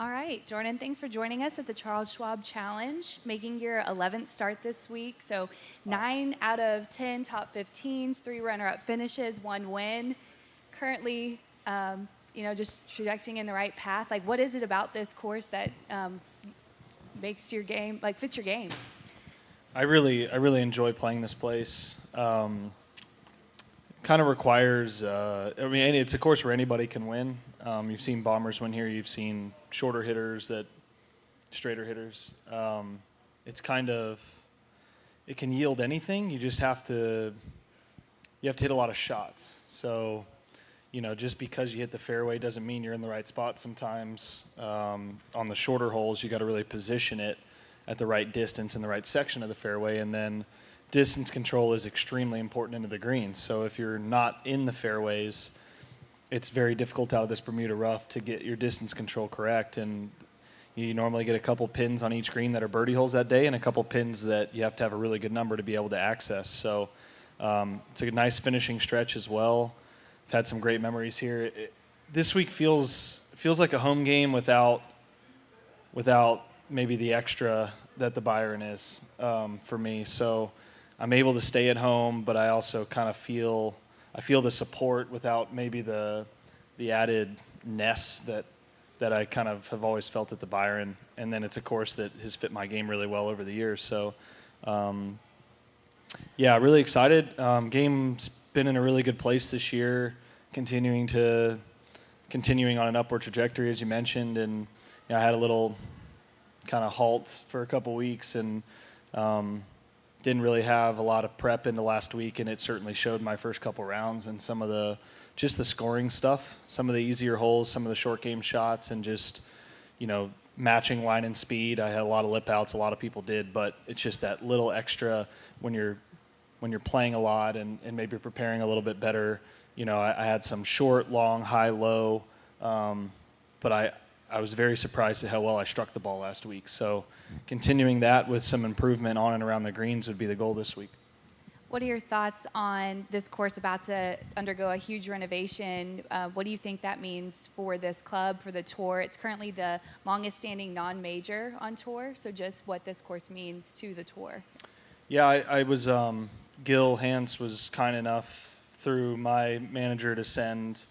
All right, Jordan, thanks for joining us at the Charles Schwab Challenge, making your 11th start this week. So 9 out of 10 top 15s, 3 runner-up finishes, 1 win. Currently, just trajecting in the right path. Like, what is it about this course that makes your game, like, fits your game? I really enjoy playing this place. Kind of requires, it's a course where anybody can win. You've seen bombers win here. You've seen shorter hitters, straighter hitters. It can yield anything. You just have to hit a lot of shots. So, just because you hit the fairway doesn't mean you're in the right spot sometimes. On the shorter holes, you got to really position it at the right distance in the right section of the fairway, and then distance control is extremely important into the greens. So if you're not in the fairways, it's very difficult out of this Bermuda rough to get your distance control correct. And you normally get a couple pins on each green that are birdie holes that day and a couple pins that you have to have a really good number to be able to access. So it's a nice finishing stretch as well. I've had some great memories here. This week feels like a home game without maybe the extra that the Byron is for me. So I'm able to stay at home, but I also kind of feel the support without maybe the added ness that I kind of have always felt at the Byron. And then it's a course that has fit my game really well over the years. So, really excited. Game's been in a really good place this year, continuing on an upward trajectory, as you mentioned. And I had a little kind of halt for a couple weeks and didn't really have a lot of prep into last week, and it certainly showed my first couple rounds and some of the scoring stuff, some of the easier holes, some of the short game shots, and just matching line and speed. I had a lot of lip outs, a lot of people did, but it's just that little extra when you're playing a lot and maybe preparing a little bit better. I had some short, long, high, low, but I was very surprised at how well I struck the ball last week. So continuing that with some improvement on and around the greens would be the goal this week. What are your thoughts on this course about to undergo a huge renovation? What do you think that means for this club, for the tour? It's currently the longest standing non-major on tour, so just what this course means to the tour. Yeah, I was, Gil Hans was kind enough through my manager to send,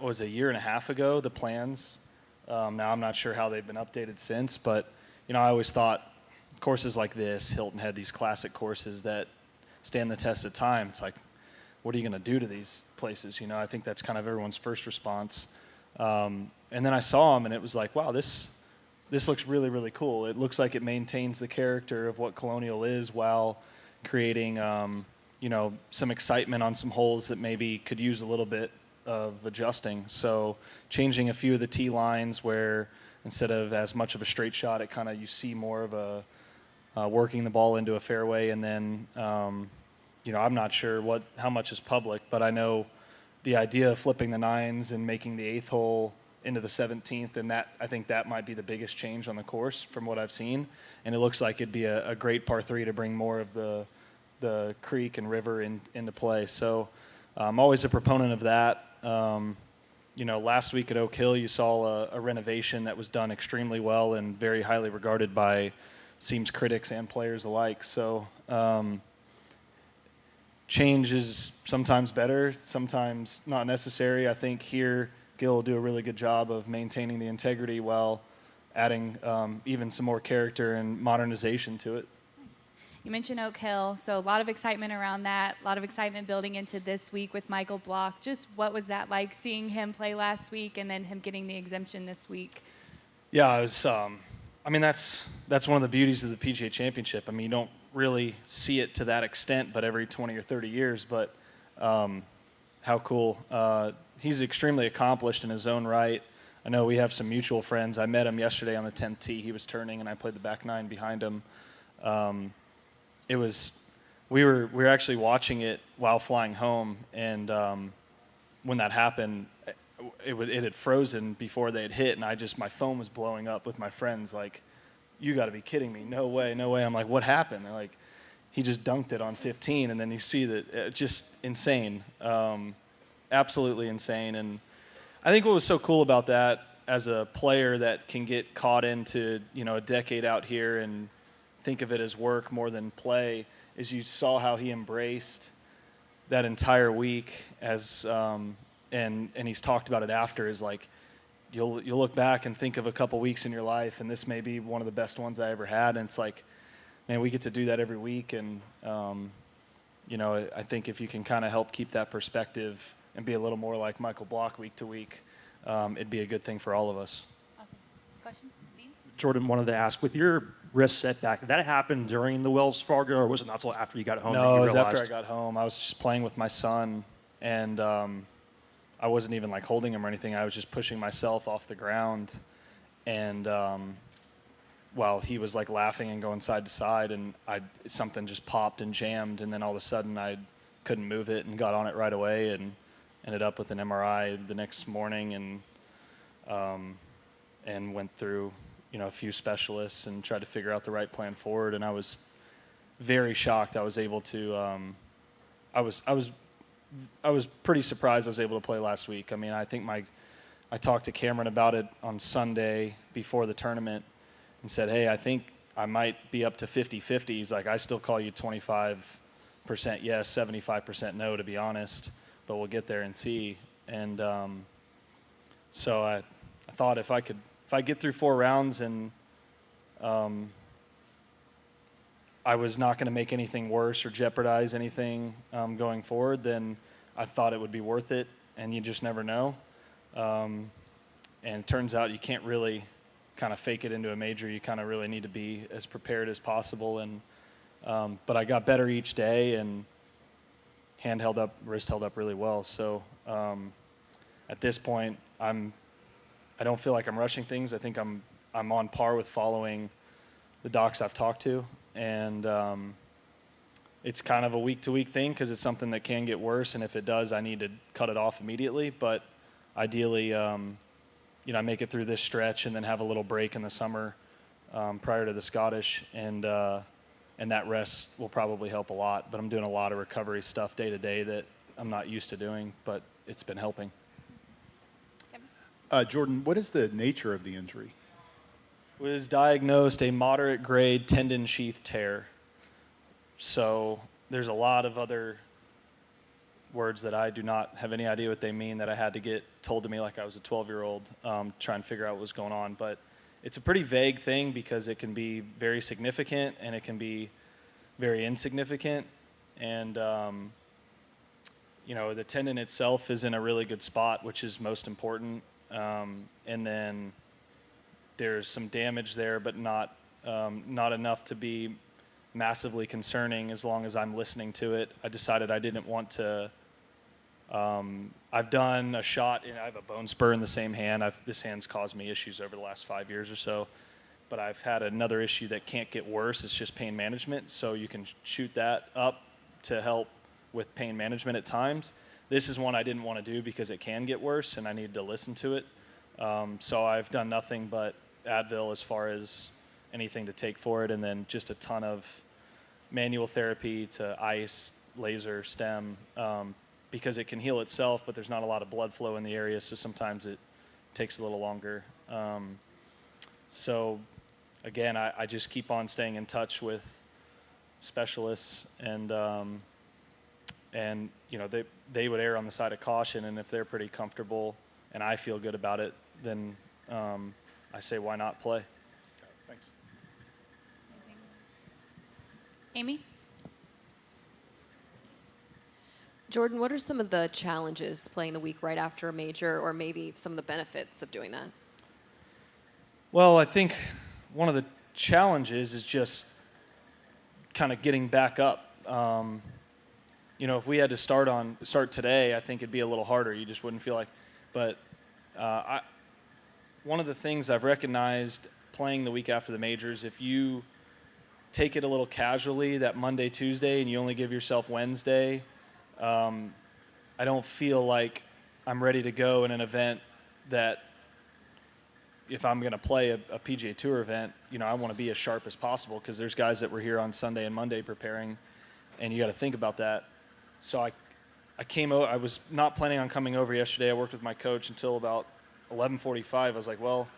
a year and a half ago, the plans. Now I'm not sure how they've been updated since, but I always thought courses like this, Hilton Head, these classic courses that stand the test of time. It's like, what are you going to do to these places? I think that's kind of everyone's first response. And then I saw them, and it was like, wow, this looks really, really cool. It looks like it maintains the character of what Colonial is while creating, some excitement on some holes that maybe could use a little bit of adjusting. So changing a few of the tee lines where instead of as much of a straight shot, you see more of a working the ball into a fairway. And then, I'm not sure how much is public, but I know the idea of flipping the 9s and making the 8th hole into the 17th, and I think that might be the biggest change on the course from what I've seen. And it looks like it'd be a great par 3 to bring more of the creek and river into play. So I'm always a proponent of that. Last week at Oak Hill, you saw a renovation that was done extremely well and very highly regarded by, seems, critics and players alike. So change is sometimes better, sometimes not necessary. I think here Gil will do a really good job of maintaining the integrity while adding even some more character and modernization to it. You mentioned Oak Hill, so a lot of excitement around that, a lot of excitement building into this week with Michael Block. Just what was that like, seeing him play last week and then him getting the exemption this week? Yeah, it was, that's one of the beauties of the PGA Championship. You don't really see it to that extent, but every 20 or 30 years. But how cool. He's extremely accomplished in his own right. I know we have some mutual friends. I met him yesterday on the 10th tee. He was turning, and I played the back 9 behind him. We were actually watching it while flying home, and when that happened, it had frozen before they had hit, and my phone was blowing up with my friends like, you got to be kidding me, no way. I'm like, what happened? They're like, he just dunked it on 15, and then you see that, just insane, absolutely insane. And I think what was so cool about that as a player that can get caught into, a decade out here and think of it as work more than play, is you saw how he embraced that entire week as, and he's talked about it after, is like, you'll look back and think of a couple weeks in your life, and this may be one of the best ones I ever had. And it's like, man, we get to do that every week. And, I think if you can kind of help keep that perspective and be a little more like Michael Block week to week, it'd be a good thing for all of us. Awesome. Questions? Dean? Jordan wanted to ask, with your wrist setback, did that happen during the Wells Fargo, or was it not until after you got home that No, you it was realized? after I got home. I was just playing with my son, and I wasn't even like holding him or anything. I was just pushing myself off the ground, and while he was like laughing and going side to side, and something just popped and jammed, and then all of a sudden I couldn't move it and got on it right away and ended up with an MRI the next morning, and went through a few specialists and tried to figure out the right plan forward. And I was very shocked. I was able to. I was pretty surprised I was able to play last week. I mean, I think I talked to Cameron about it on Sunday before the tournament and said, hey, I think I might be up to 50-50. He's like, I still call you 25% yes, 75% no, to be honest, but we'll get there and see. And so I thought if I get through 4 rounds and I was not going to make anything worse or jeopardize anything going forward, then I thought it would be worth it, and you just never know. And it turns out you can't really kind of fake it into a major. You kind of really need to be as prepared as possible. And but I got better each day, and wrist held up really well. So at this point, I don't feel like I'm rushing things. I think I'm on par with following the docs I've talked to, and it's kind of a week-to-week thing because it's something that can get worse, and if it does, I need to cut it off immediately. But ideally, I make it through this stretch and then have a little break in the summer prior to the Scottish, and that rest will probably help a lot. But I'm doing a lot of recovery stuff day to day that I'm not used to doing, but it's been helping. Jordan, what is the nature of the injury? Was diagnosed a moderate grade tendon sheath tear. So there's a lot of other words that I do not have any idea what they mean that I had to get told to me like I was a 12-year-old trying to figure out what was going on. But it's a pretty vague thing because it can be very significant and it can be very insignificant. And, the tendon itself is in a really good spot, which is most important. And then there's some damage there, but not enough to be massively concerning as long as I'm listening to it. I decided I didn't want to. I've done a shot, and I have a bone spur in the same hand. This hand's caused me issues over the last 5 years or so, but I've had another issue that can't get worse. It's just pain management, so you can shoot that up to help with pain management at times. This is one I didn't want to do because it can get worse, and I needed to listen to it. So I've done nothing but Advil as far as anything to take for it, and then just a ton of manual therapy to ice, laser, stem, because it can heal itself, but there's not a lot of blood flow in the area, so sometimes it takes a little longer. So again, I just keep on staying in touch with specialists, and they would err on the side of caution, and if they're pretty comfortable and I feel good about it, then I say, why not play? Thanks. Amy? Jordan, what are some of the challenges playing the week right after a major, or maybe some of the benefits of doing that? Well, I think one of the challenges is just kind of getting back up. If we had to start today, I think it'd be a little harder. You just wouldn't feel like. But one of the things I've recognized playing the week after the majors, if you take it a little casually that Monday, Tuesday, and you only give yourself Wednesday, I don't feel like I'm ready to go in an event that if I'm going to play a PGA Tour event, I want to be as sharp as possible because there's guys that were here on Sunday and Monday preparing, and you got to think about that. So I came over. I was not planning on coming over yesterday. I worked with my coach until about 11:45, I was like, well,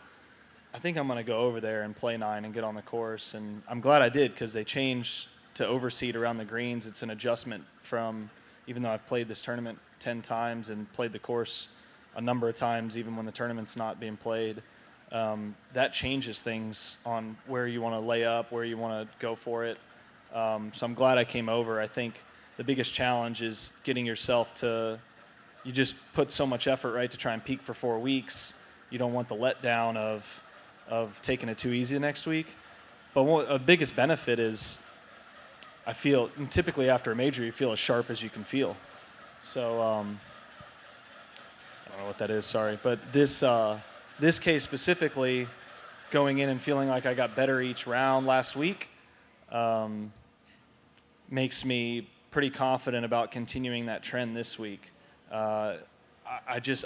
I think I'm going to go over there and play 9 and get on the course. And I'm glad I did, because they changed to overseed around the greens. It's an adjustment from, even though I've played this tournament 10 times and played the course a number of times, even when the tournament's not being played, that changes things on where you want to lay up, where you want to go for it. So I'm glad I came over. I think the biggest challenge is getting yourself to, you just put so much effort, right, to try and peak for 4 weeks. You don't want the letdown of taking it too easy the next week. But a biggest benefit is, I feel, typically after a major, you feel as sharp as you can feel. So I don't know what that is, sorry. But this case specifically, going in and feeling like I got better each round last week, makes me pretty confident about continuing that trend this week. I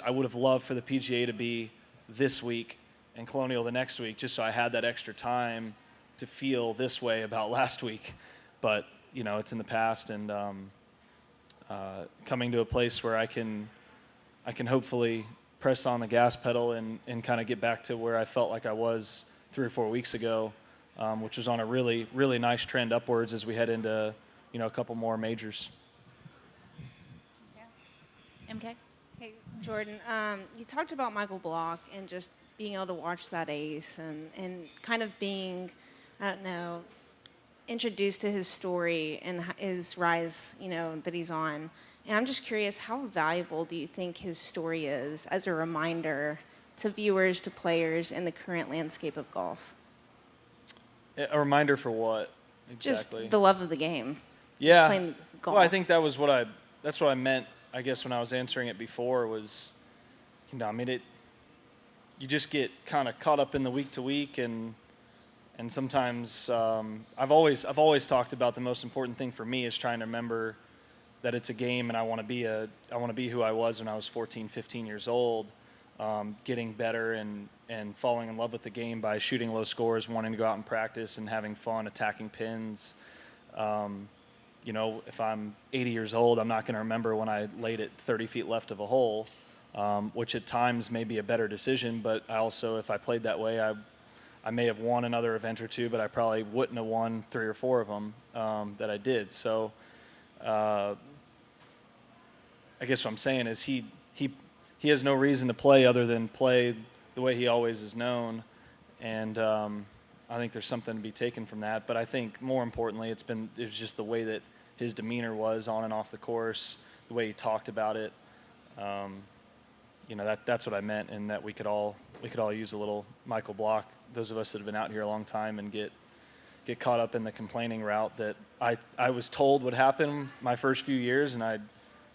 would have loved for the PGA to be this week and Colonial the next week, just so I had that extra time to feel this way about last week. But, you know, it's in the past, and coming to a place where I can hopefully press on the gas pedal and kind of get back to where I felt like I was 3 or 4 weeks ago, which was on a really, really nice trend upwards as we head into, you know, a couple more majors. MK? Hey, Jordan, you talked about Michael Block and just being able to watch that ace and kind of being, I don't know, introduced to his story and his rise, you know, that he's on. And I'm just curious, how valuable do you think his story is as a reminder to viewers, to players in the current landscape of golf? A reminder for what exactly? Just the love of the game. Yeah. Just playing golf. Well, I think that's what I meant, I guess, when I was answering it before, was, you know, I mean, you just get kind of caught up in the week to week, and sometimes I've always talked about the most important thing for me is trying to remember that it's a game, and I want to be who I was when I was 14, 15 years old, getting better and falling in love with the game by shooting low scores, wanting to go out and practice and having fun, attacking pins. You know, if I'm 80 years old, I'm not going to remember when I laid it 30 feet left of a hole, which at times may be a better decision. But I also, if I played that way, I may have won another event or two, but I probably wouldn't have won 3 or 4 of them that I did. So I guess what I'm saying is he has no reason to play other than play the way he always is known. And I think there's something to be taken from that. But I think more importantly, it was just the way that his demeanor was on and off the course, the way he talked about it. You know, that's what I meant, and that we could all use a little Michael Block. Those of us that have been out here a long time and get caught up in the complaining route that I was told would happen my first few years, and I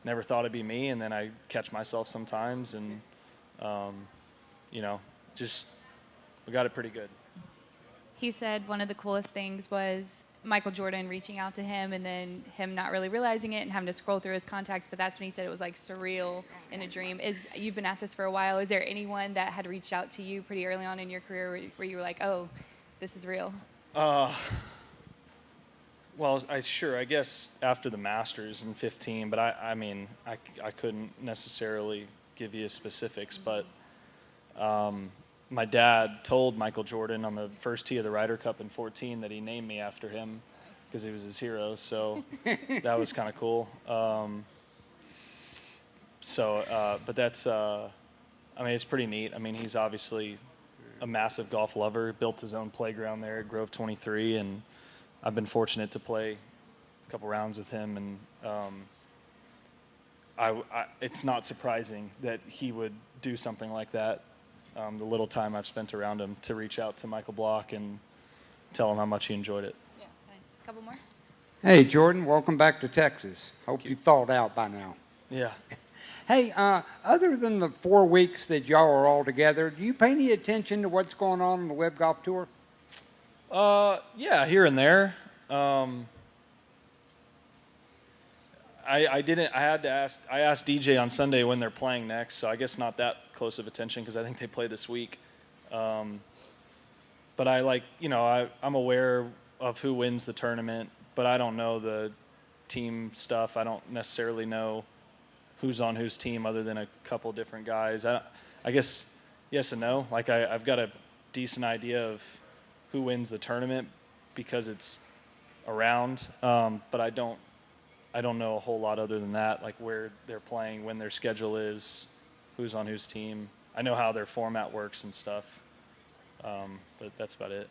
never thought it'd be me. And then I catch myself sometimes, and you know, just we got it pretty good. He said one of the coolest things was Michael Jordan reaching out to him and then him not really realizing it and having to scroll through his contacts. But that's when he said it was like surreal in a dream. You've been at this for a while. Is there anyone that had reached out to you pretty early on in your career where you were like, oh, this is real? Well, I guess after the Masters in 15, but I mean, I couldn't necessarily give you specifics, but my dad told Michael Jordan on the first tee of the Ryder Cup in 14 that he named me after him because he was his hero, so that was kind of cool. But that's, I mean, it's pretty neat. I mean, he's obviously a massive golf lover, built his own playground there at Grove 23, and I've been fortunate to play a couple rounds with him, and it's not surprising that he would do something like that. The little time I've spent around him, to reach out to Michael Block and tell him how much he enjoyed it. Yeah, nice. A couple more? Hey, Jordan, welcome back to Texas. Hope you thawed out by now. Yeah. Hey, other than the 4 weeks that y'all are all together, do you pay any attention to what's going on the Web Golf Tour? Yeah, here and there. I didn't. I asked DJ on Sunday when they're playing next, so I guess not that close of attention because I think they play this week. But I'm aware of who wins the tournament, but I don't know the team stuff. I don't necessarily know who's on whose team other than a couple different guys. I guess, yes and no. Like I've got a decent idea of who wins the tournament because it's around, but I don't know a whole lot other than that, like where they're playing, when their schedule is, who's on whose team. I know how their format works and stuff, but that's about it.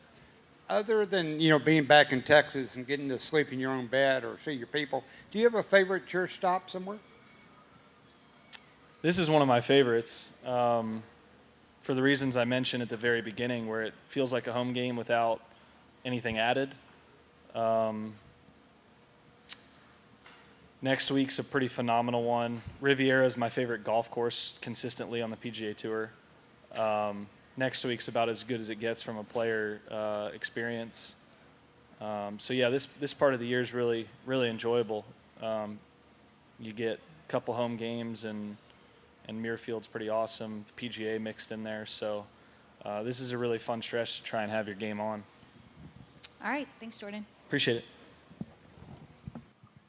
Other than, being back in Texas and getting to sleep in your own bed or see your people, do you have a favorite church stop somewhere? This is one of my favorites, for the reasons I mentioned at the very beginning, where it feels like a home game without anything added. Next week's a pretty phenomenal one. Riviera is my favorite golf course consistently on the PGA Tour. Next week's about as good as it gets from a player experience. So yeah, this part of the year is really, really enjoyable. You get a couple home games, and Muirfield's pretty awesome. PGA mixed in there. So this is a really fun stretch to try and have your game on. All right. Thanks, Jordan. Appreciate it.